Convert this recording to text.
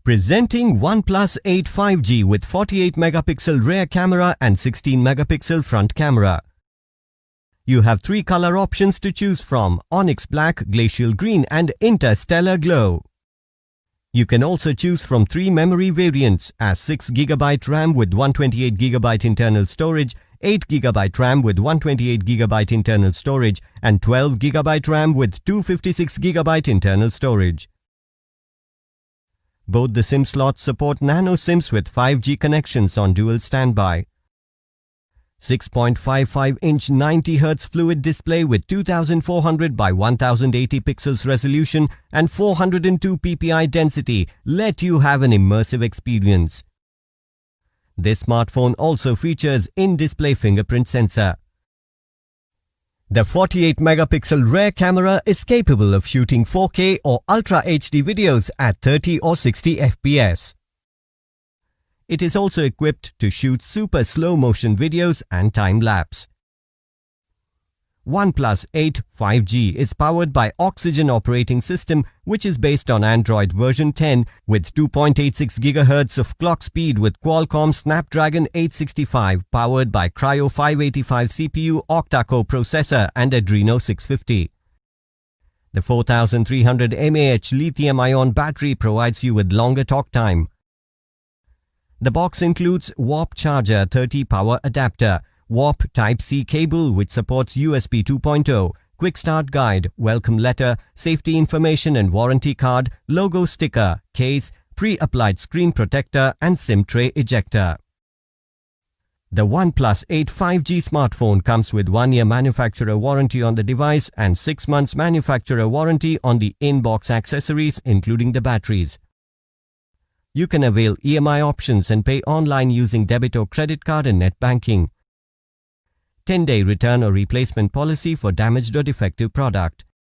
Presenting OnePlus 8 5G with 48 megapixel rear camera and 16 megapixel front camera. You have 3 color options to choose from: Onyx Black, Glacial Green and Interstellar Glow. You can also choose from 3 memory variants as 6GB RAM with 128GB internal storage, 8GB RAM with 128GB internal storage and 12GB RAM with 256GB internal storage. Both the SIM slots support nano SIMs with 5G connections on dual standby. 6.55-inch 90Hz fluid display with 2400 by 1080 pixels resolution and 402 ppi density let you have an immersive experience. This smartphone also features in-display fingerprint sensor. The 48 megapixel rear camera is capable of shooting 4K or Ultra HD videos at 30 or 60 FPS. It is also equipped to shoot super slow motion videos and time-lapse. OnePlus 8 5G is powered by Oxygen operating system, which is based on Android version 10 with 2.86 GHz of clock speed with Qualcomm Snapdragon 865 powered by Cryo 585 CPU octa-core processor and Adreno 650. The 4300 mAh lithium-ion battery provides you with longer talk time. The box includes Warp Charger 30 power adapter, Warp Type-C cable which supports USB 2.0, Quick Start Guide, Welcome Letter, Safety Information and Warranty Card, Logo Sticker, Case, Pre-applied Screen Protector and SIM Tray Ejector. The OnePlus 8 5G smartphone comes with 1-year manufacturer warranty on the device and 6 months manufacturer warranty on the in-box accessories including the batteries. You can avail EMI options and pay online using debit or credit card and net banking. 10-day return or replacement policy for damaged or defective product.